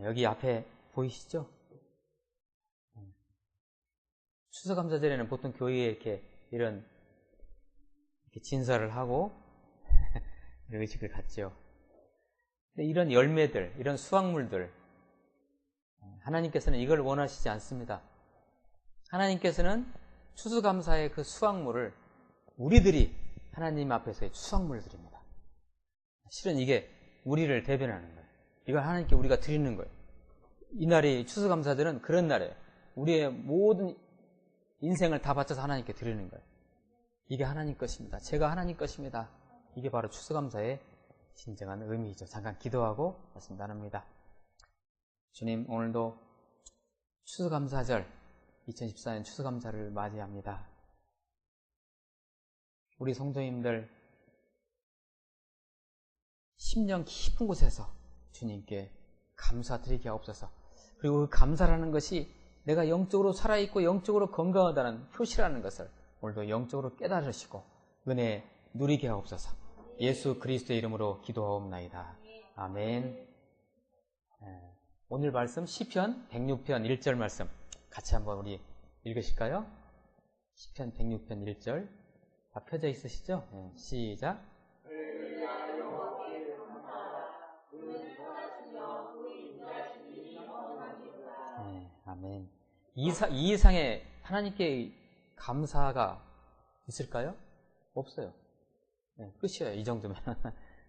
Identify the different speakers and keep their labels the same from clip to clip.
Speaker 1: 여기 앞에 보이시죠? 추수감사절에는 보통 교회에 이렇게 이렇게 진사를 하고 의식을 갖죠. 근데 이런 열매들, 이런 수확물들, 하나님께서는 이걸 원하시지 않습니다. 하나님께서는 추수감사의 그 수확물을 우리들이 하나님 앞에서의 수확물들입니다. 실은 이게 우리를 대변하는 거예요. 이걸 하나님께 우리가 드리는 거예요. 이날이 추수감사들은 그런 날이에요. 우리의 모든 인생을 다 바쳐서 하나님께 드리는 거예요. 이게 하나님 것입니다. 제가 하나님 것입니다. 이게 바로 추수감사의 진정한 의미이죠. 잠깐 기도하고 말씀 나눕니다. 주님, 오늘도 추수감사절, 2014년 추수감사를 맞이합니다. 우리 성도님들 심령 깊은 곳에서 주님께 감사드리게 하옵소서. 그리고 그 감사라는 것이 내가 영적으로 살아있고 영적으로 건강하다는 표시라는 것을 오늘도 영적으로 깨달으시고 은혜 누리게 하옵소서. 예수 그리스도의 이름으로 기도하옵나이다. 아멘. 오늘 말씀 시편 106편 1절 말씀 같이 한번 우리 읽으실까요? 시편 106편 1절 다 펴져 있으시죠? 시작. 아멘. 이 이상의 하나님께 감사가 있을까요? 없어요. 끝이에요. 이 정도면.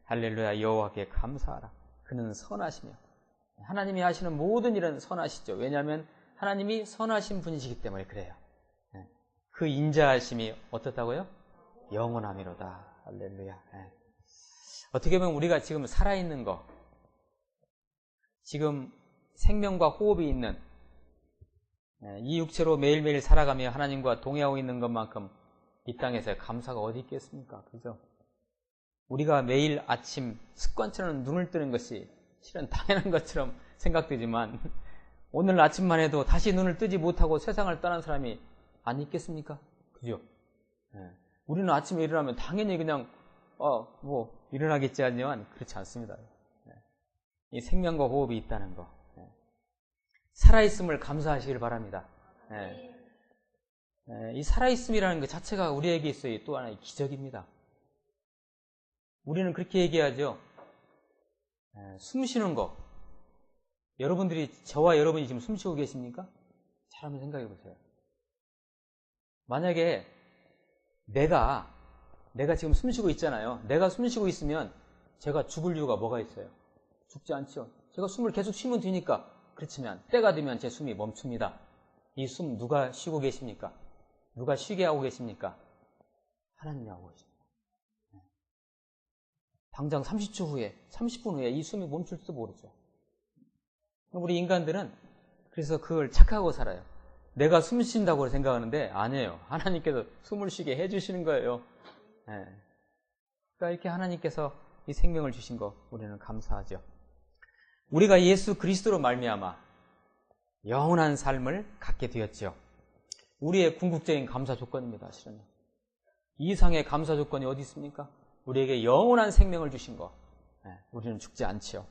Speaker 1: 할렐루야, 여호와께 감사하라. 그는 선하시며. 하나님이 하시는 모든 일은 선하시죠. 왜냐하면 하나님이 선하신 분이시기 때문에 그래요. 그 인자하심이 어떻다고요? 영원함이로다. 할렐루야. 어떻게 보면 우리가 지금 살아있는 거, 지금 생명과 호흡이 있는 이 육체로 매일매일 살아가며 하나님과 동행하고 있는 것만큼 이 땅에서 감사가 어디 있겠습니까? 그죠? 우리가 매일 아침 습관처럼 눈을 뜨는 것이 실은 당연한 것처럼 생각되지만 오늘 아침만 해도 다시 눈을 뜨지 못하고 세상을 떠난 사람이 안 있겠습니까? 그죠? 우리는 아침에 일어나면 당연히 그냥 일어나겠지 하지만 그렇지 않습니다. 이 생명과 호흡이 있다는 거, 살아있음을 감사하시길 바랍니다. 이 살아있음이라는 것 자체가 우리에게 있어요. 또 하나의 기적입니다. 우리는 그렇게 얘기하죠. 숨 쉬는 거. 여러분들이, 저와 여러분이 지금 숨 쉬고 계십니까? 잘 한번 생각해 보세요. 만약에 내가 지금 숨 쉬고 있잖아요. 내가 숨 쉬고 있으면 제가 죽을 이유가 뭐가 있어요? 죽지 않죠. 제가 숨을 계속 쉬면 되니까. 그렇지만 때가 되면 제 숨이 멈춥니다. 이 숨 누가 쉬고 계십니까? 누가 쉬게 하고 계십니까? 하나님이 하고 계십니다. 당장 30초 후에, 30분 후에 이 숨이 멈출지도 모르죠. 우리 인간들은 그래서 그걸 착각하고 살아요. 내가 숨 쉰다고 생각하는데 아니에요. 하나님께서 숨을 쉬게 해주시는 거예요. 그러니까 이렇게 하나님께서 이 생명을 주신 거 우리는 감사하죠. 우리가 예수 그리스도로 말미암아 영원한 삶을 갖게 되었죠. 우리의 궁극적인 감사 조건입니다. 실은 이 이상의 감사 조건이 어디 있습니까? 우리에게 영원한 생명을 주신 거. 우리는 죽지 않지요.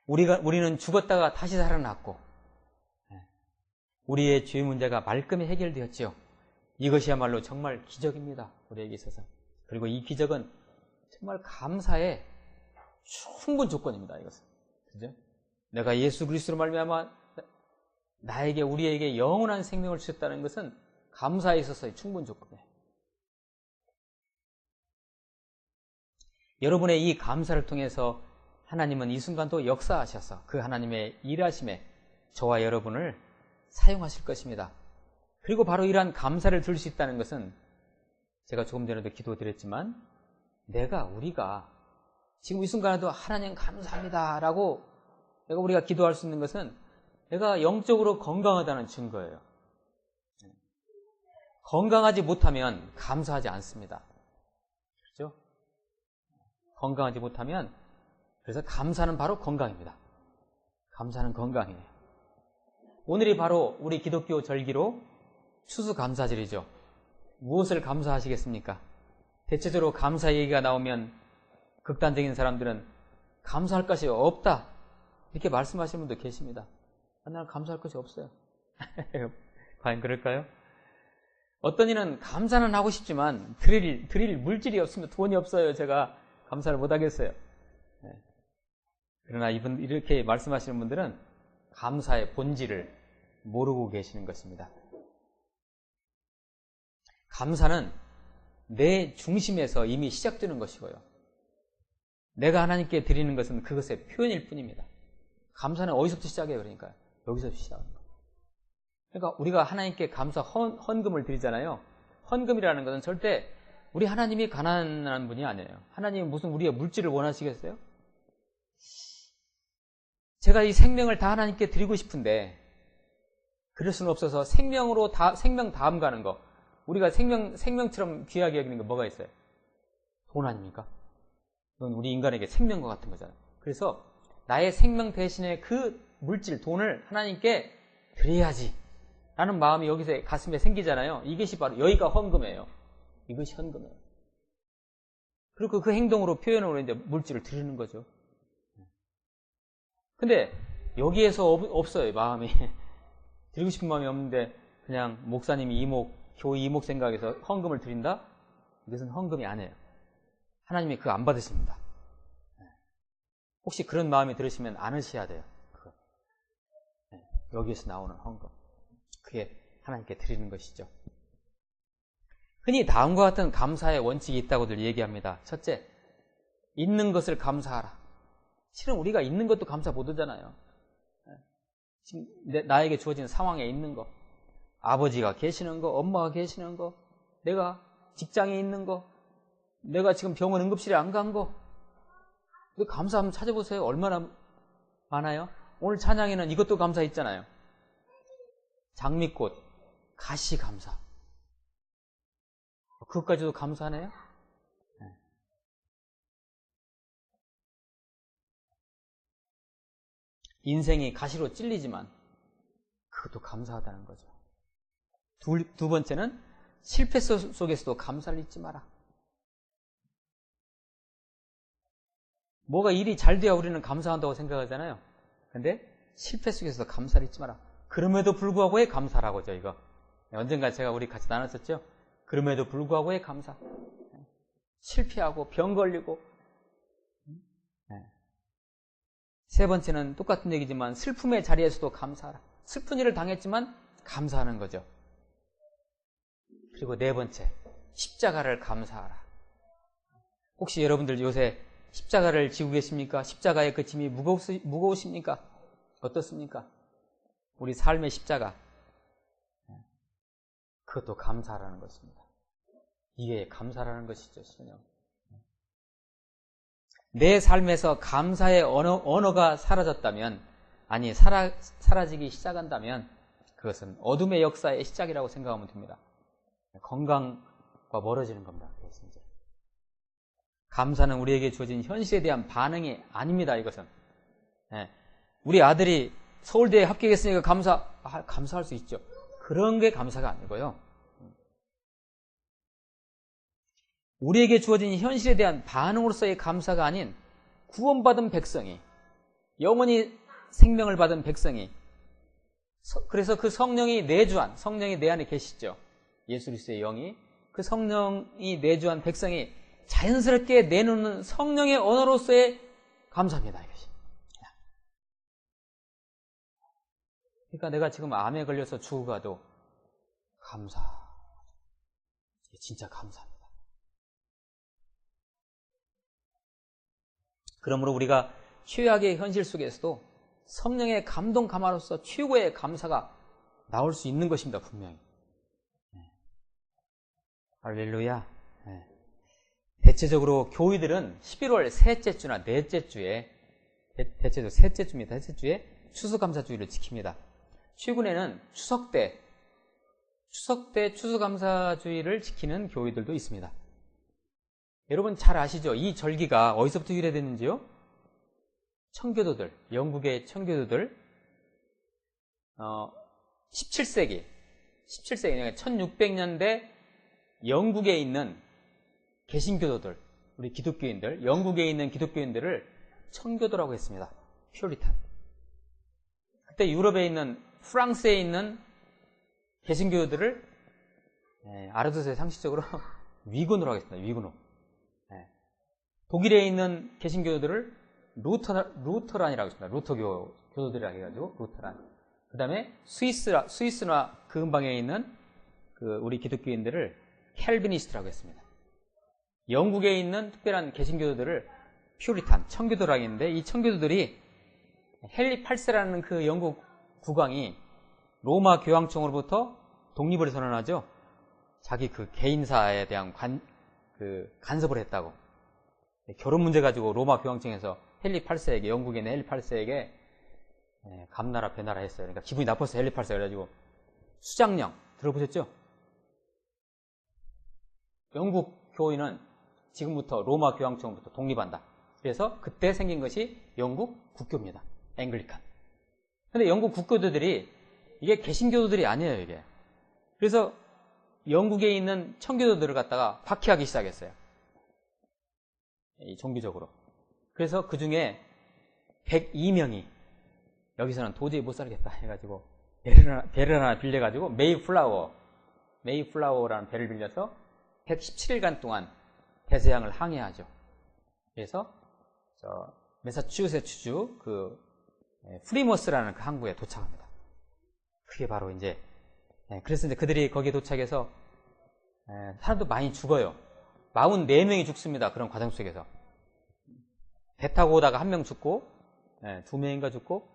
Speaker 1: 우리는 죽었다가 다시 살아났고 우리의 죄 문제가 말끔히 해결되었지요. 이것이야말로 정말 기적입니다. 우리에게 있어서. 그리고 이 기적은 정말 감사의 충분 조건입니다. 이것은. 그죠? 내가 예수 그리스도로 말미암아 우리에게 영원한 생명을 주셨다는 것은 감사에 있어서의 충분 조건이에요. 여러분의 이 감사를 통해서 하나님은 이 순간도 역사하셔서 그 하나님의 일하심에 저와 여러분을 사용하실 것입니다. 그리고 바로 이러한 감사를 들 수 있다는 것은 제가 조금 전에도 기도드렸지만 우리가 지금 이 순간에도 하나님 감사합니다 라고 우리가 기도할 수 있는 것은 내가 영적으로 건강하다는 증거예요. 건강하지 못하면 감사하지 않습니다. 그렇죠? 건강하지 못하면, 그래서 감사는 바로 건강입니다. 감사는 건강이에요. 오늘이 바로 우리 기독교 절기로 추수감사절이죠. 무엇을 감사하시겠습니까? 대체적으로 감사 얘기가 나오면 극단적인 사람들은 감사할 것이 없다, 이렇게 말씀하시는 분도 계십니다. 나는 감사할 것이 없어요. 과연 그럴까요? 어떤 이는 감사는 하고 싶지만 드릴 물질이 없으면 돈이 없어요. 제가 감사를 못 하겠어요. 그러나 이렇게 말씀하시는 분들은 감사의 본질을 모르고 계시는 것입니다. 감사는 내 중심에서 이미 시작되는 것이고요. 내가 하나님께 드리는 것은 그것의 표현일 뿐입니다. 감사는 어디서부터 시작해요? 그러니까 여기서 시작하는 거예요. 그러니까 우리가 하나님께 감사 헌금을 드리잖아요. 헌금이라는 것은 절대 우리 하나님이 가난한 분이 아니에요. 하나님은 무슨 우리의 물질을 원하시겠어요? 제가 이 생명을 다 하나님께 드리고 싶은데 그럴 수는 없어서 생명 다음 가는 거, 우리가 생명처럼 귀하게 여기는 거 뭐가 있어요? 돈 아닙니까? 그건 우리 인간에게 생명과 같은 거잖아요. 그래서 나의 생명 대신에 그 물질, 돈을 하나님께 드려야지 라는 마음이 여기서 가슴에 생기잖아요. 이것이 바로 여기가 헌금이에요. 이것이 헌금이에요. 그리고 그 행동으로 표현으로 이제 물질을 드리는 거죠. 근데 여기에서 없어요, 마음이. 드리고 싶은 마음이 없는데 그냥 목사님이 교회 이목 생각해서 헌금을 드린다? 이것은 헌금이 아니에요. 하나님이 그거 안 받으십니다. 혹시 그런 마음이 들으시면 안 하셔야 돼요. 그거. 여기에서 나오는 헌금. 그게 하나님께 드리는 것이죠. 흔히 다음과 같은 감사의 원칙이 있다고들 얘기합니다. 첫째, 있는 것을 감사하라. 실은 우리가 있는 것도 감사 못 하잖아요. 지금 나에게 주어진 상황에 있는 거, 아버지가 계시는 거, 엄마가 계시는 거, 내가 직장에 있는 거, 내가 지금 병원 응급실에 안 간 거, 감사 한번 찾아보세요. 얼마나 많아요? 오늘 찬양에는 이것도 감사 있잖아요. 장미꽃, 가시 감사. 그것까지도 감사하네요? 인생이 가시로 찔리지만 그것도 감사하다는 거죠. 두 번째는 실패 속에서도 감사를 잊지 마라. 뭐가 일이 잘 돼야 우리는 감사한다고 생각하잖아요. 근데 실패 속에서도 감사를 잊지 마라. 그럼에도 불구하고의 감사라고죠, 이거. 언젠가 제가 우리 같이 나눴었죠? 그럼에도 불구하고의 감사. 실패하고 병 걸리고. 세 번째는 똑같은 얘기지만 슬픔의 자리에서도 감사하라. 슬픈 일을 당했지만 감사하는 거죠. 그리고 네 번째, 십자가를 감사하라. 혹시 여러분들 요새 십자가를 지고 계십니까? 십자가의 그 짐이 무거우십니까? 어떻습니까? 우리 삶의 십자가. 그것도 감사라는 것입니다. 이게 감사라는 것이죠, 신령. 내 삶에서 감사의 언어가 사라졌다면, 아니 사라지기 시작한다면 그것은 어둠의 역사의 시작이라고 생각하면 됩니다. 건강과 멀어지는 겁니다. 진짜. 감사는 우리에게 주어진 현실에 대한 반응이 아닙니다. 이것은. 우리 아들이 서울대에 합격했으니까 감사할 수 있죠. 그런 게 감사가 아니고요. 우리에게 주어진 현실에 대한 반응으로서의 감사가 아닌 구원받은 백성이, 영원히 생명을 받은 백성이, 그래서 그 성령이 내 안에 계시죠. 예수 그리스도의 영이, 그 성령이 내주한 백성이 자연스럽게 내놓는 성령의 언어로서의 감사입니다. 이것이. 그러니까 내가 지금 암에 걸려서 죽어가도 감사. 이게 진짜 감사합니다. 그러므로 우리가 최악의 현실 속에서도 성령의 감동 감화로서 최고의 감사가 나올 수 있는 것입니다. 분명히. 할렐루야. 대체적으로 교회들은 11월 셋째 주나 넷째 주에, 대체적으로 셋째 주입니다. 셋째 주에 추수감사주의를 지킵니다. 최근에는 추석 때 추수감사주의를 지키는 교회들도 있습니다. 여러분 잘 아시죠? 이 절기가 어디서부터 유래됐는지요? 청교도들, 영국의 청교도들, 17세기, 그러니까 1600년대 영국에 있는 개신교도들, 우리 기독교인들, 영국에 있는 기독교인들을 청교도라고 했습니다. 퓨리탄. 그때 유럽에 있는 프랑스에 있는 개신교들을 알아두세요. 상식적으로 위군으로 하겠습니다. 위군으로. 독일에 있는 개신교들을 루터란이라고 했습니다. 루터교 교도들이라고 해가지고 루터란. 그 다음에 스위스나 그 근방에 있는 그 우리 기독교인들을 캘비니스트라고 했습니다. 영국에 있는 특별한 개신교들을 퓨리탄, 청교도라고 했는데, 이 청교도들이 헨리 8세라는 그 영국 국왕이 로마 교황청으로부터 독립을 선언하죠. 자기 그 개인사에 대한 간섭을 했다고. 결혼 문제 가지고 로마 교황청에서 헨리 8세에게, 영국에 있는 헨리 8세에게 감나라 배나라 했어요. 그러니까 기분이 나빴어요. 헨리 8세. 그래가지고 수장령 들어보셨죠? 영국 교인은 지금부터 로마 교황청부터 독립한다. 그래서 그때 생긴 것이 영국 국교입니다. 앵글리칸. 근데 영국 국교도들이 이게 개신교도들이 아니에요, 이게. 그래서 영국에 있는 청교도들을 갖다가 박해하기 시작했어요. 이 종교적으로. 그래서 그 중에 102명이 여기서는 도저히 못 살겠다 해가지고 배를 하나 빌려가지고 메이플라워라는 배를 빌려서 117일간 동안 대서양을 항해하죠. 그래서 매사추세츠주 그 프리머스라는 그 항구에 도착합니다. 그게 바로 이제 그래서 이제 그들이 거기에 도착해서 사람도 많이 죽어요. 44명이 죽습니다. 그런 과정 속에서 배 타고 오다가 1명 죽고 2명인가 죽고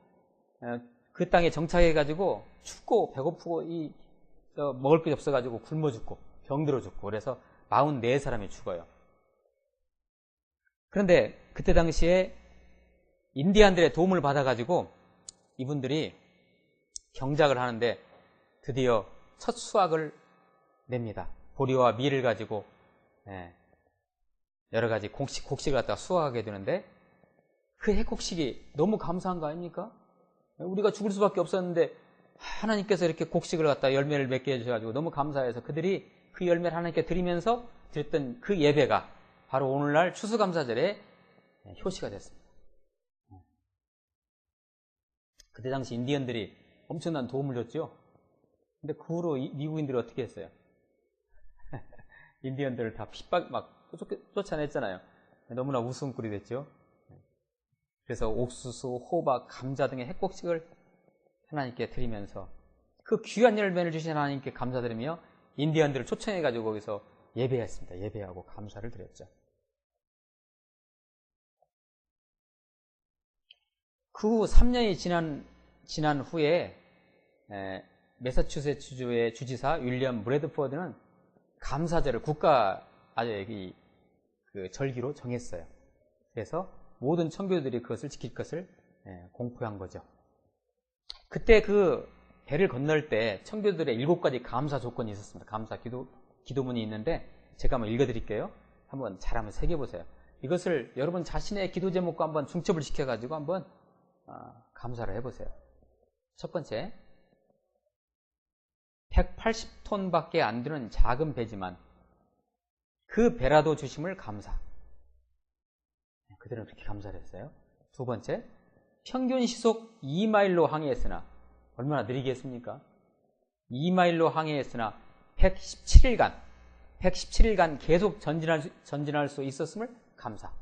Speaker 1: 그 땅에 정착해가지고 춥고 배고프고 먹을 게 없어가지고 굶어 죽고 병들어 죽고 그래서 44사람이 죽어요. 그런데 그때 당시에 인디안들의 도움을 받아가지고 이분들이 경작을 하는데 드디어 첫 수확을 냅니다. 보리와 밀을 가지고 여러 가지 곡식을 갖다가 수확하게 되는데 그 해곡식이 너무 감사한 거 아닙니까? 우리가 죽을 수밖에 없었는데 하나님께서 이렇게 곡식을 갖다 열매를 맺게 해주셔가지고 너무 감사해서 그들이 그 열매를 하나님께 드리면서 드렸던 그 예배가 바로 오늘날 추수감사절의 효시가 됐습니다. 그때 당시 인디언들이 엄청난 도움을 줬죠. 근데 그 후로 미국인들이 어떻게 했어요? 인디언들을 다 막 쫓아냈잖아요. 너무나 웃음꾼이 됐죠. 그래서 옥수수, 호박, 감자 등의 핵곡식을 하나님께 드리면서 그 귀한 열매를 주신 하나님께 감사드리며 인디언들을 초청해가지고 거기서 예배했습니다. 예배하고 감사를 드렸죠. 그 후 3년이 지난 후에 매사추세츠주의 주지사 윌리엄 브래드포드는 감사절을 국가 그 절기로 정했어요. 그래서 모든 청교도들이 그것을 지킬 것을 공포한 거죠. 그때 그 배를 건널 때 청교도들의 7가지 감사 조건이 있었습니다. 감사 기도문이 있는데 제가 한번 읽어드릴게요. 한번 잘 한번 새겨보세요. 이것을 여러분 자신의 기도 제목과 한번 중첩을 시켜가지고 한번 감사를 해보세요. 첫 번째, 180톤밖에 안 되는 작은 배지만 그 배라도 주심을 감사. 그들은 그렇게 감사를 했어요. 두 번째, 평균 시속 2마일로 항해했으나 얼마나 느리게 했습니까? 2마일로 항해했으나 117일간 계속 전진할 수 있었음을 감사.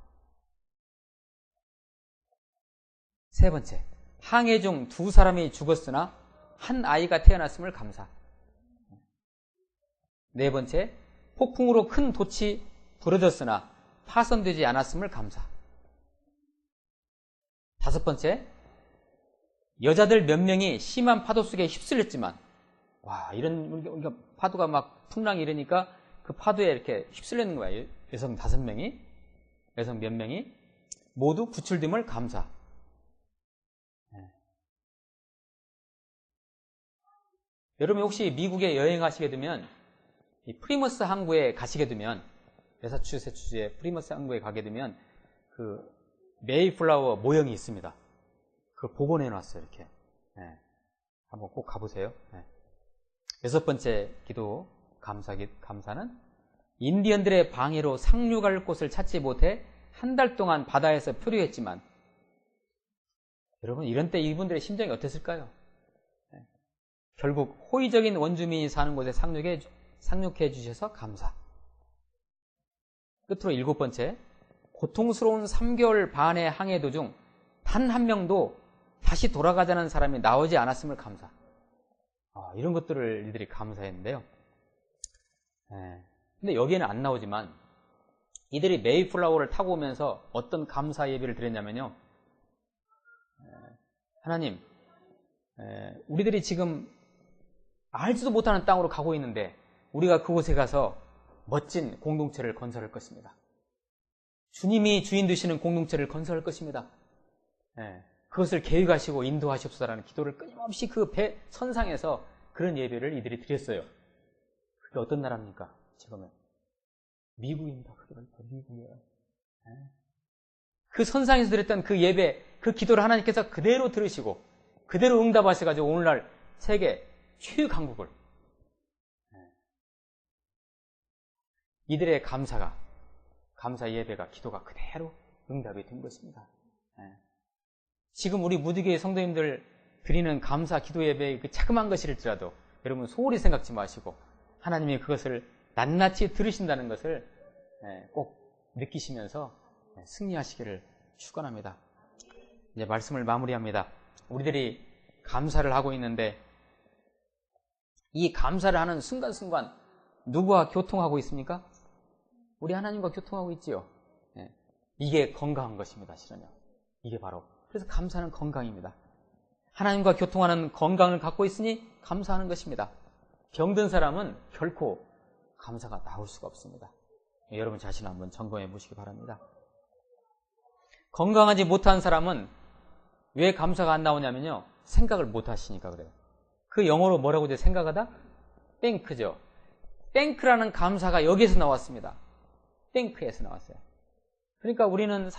Speaker 1: 세 번째, 항해 중 2사람이 죽었으나 한 아이가 태어났음을 감사. 네 번째, 폭풍으로 큰 돛이 부러졌으나 파손되지 않았음을 감사. 다섯 번째, 여자들 몇 명이 심한 파도 속에 휩쓸렸지만 우리가 파도가 막 풍랑이 이러니까 그 파도에 이렇게 휩쓸리는 거예요. 여성 몇 명이 모두 구출됨을 감사. 여러분 혹시 미국에 여행하시게 되면 이 프리머스 항구에 가시게 되면 매사추세츠주의 프리머스 항구에 가게 되면 그 메이플라워 모형이 있습니다. 그걸 복원해 놨어요. 이렇게 한번 꼭 가보세요. 여섯 번째 기도 감사는 인디언들의 방해로 상륙할 곳을 찾지 못해 한 달 동안 바다에서 표류했지만 여러분, 이런 때 이분들의 심정이 어땠을까요? 결국 호의적인 원주민이 사는 곳에 상륙해 주셔서 감사. 끝으로 7번째, 고통스러운 3개월 반의 항해 도중 단 한 명도 다시 돌아가자는 사람이 나오지 않았음을 감사. 이런 것들을 이들이 감사했는데요. 근데 여기에는 안 나오지만 이들이 메이플라워를 타고 오면서 어떤 감사 예배를 드렸냐면요. 하나님, 우리들이 지금 알지도 못하는 땅으로 가고 있는데 우리가 그곳에 가서 멋진 공동체를 건설할 것입니다. 주님이 주인 되시는 공동체를 건설할 것입니다. 그것을 계획하시고 인도하시옵소서라는 기도를 끊임없이 그 선상에서 그런 예배를 이들이 드렸어요. 그게 어떤 나라입니까? 지금은 미국입니다. 미국이에요. 그 선상에서 드렸던 그 예배, 그 기도를 하나님께서 그대로 들으시고 그대로 응답하셔가지고 오늘날 세계 최강국을 이들의 감사 예배가, 기도가 그대로 응답이 된 것입니다. 지금 우리 무디교회 성도님들 드리는 감사 기도 예배의 그 자그마한 것일지라도 여러분 소홀히 생각지 마시고 하나님이 그것을 낱낱이 들으신다는 것을 꼭 느끼시면서 승리하시기를 축원합니다. 이제 말씀을 마무리합니다. 우리들이 감사를 하고 있는데 이 감사를 하는 순간순간 누구와 교통하고 있습니까? 우리 하나님과 교통하고 있지요. 이게 건강한 것입니다. 실은요. 이게 바로 그래서 감사는 건강입니다. 하나님과 교통하는 건강을 갖고 있으니 감사하는 것입니다. 병든 사람은 결코 감사가 나올 수가 없습니다. 여러분 자신을 한번 점검해 보시기 바랍니다. 건강하지 못한 사람은 왜 감사가 안 나오냐면요. 생각을 못 하시니까 그래요. 그 영어로 뭐라고 이제 생각하다? 땡크죠. 땡크라는 감사가 여기에서 나왔습니다. 땡크에서 나왔어요. 그러니까 우리는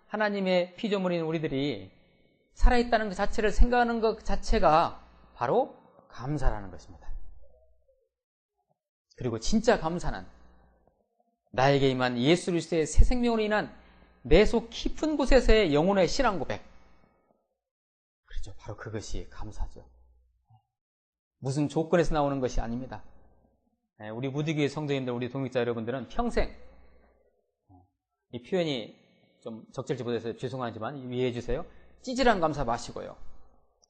Speaker 1: 하나님의 피조물인 우리들이 살아있다는 것 자체를 생각하는 것 자체가 바로 감사라는 것입니다. 그리고 진짜 감사는 나에게 임한 예수 그리스도의 새 생명으로 인한 내 속 깊은 곳에서의 영혼의 신앙 고백. 그렇죠. 바로 그것이 감사죠. 무슨 조건에서 나오는 것이 아닙니다. 우리 무디교회 성도님들, 우리 동역자 여러분들은 평생, 이 표현이 좀 적절치 못해서 죄송하지만 이해해 주세요. 찌질한 감사 마시고요.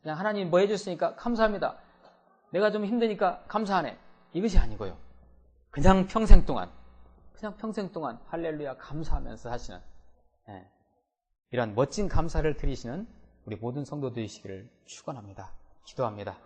Speaker 1: 그냥 하나님 뭐 해줬으니까 감사합니다. 내가 좀 힘드니까 감사하네. 이것이 아니고요. 그냥 평생 동안 할렐루야 감사하면서 하시는 이런 멋진 감사를 드리시는 우리 모든 성도들이시기를 축원합니다. 기도합니다.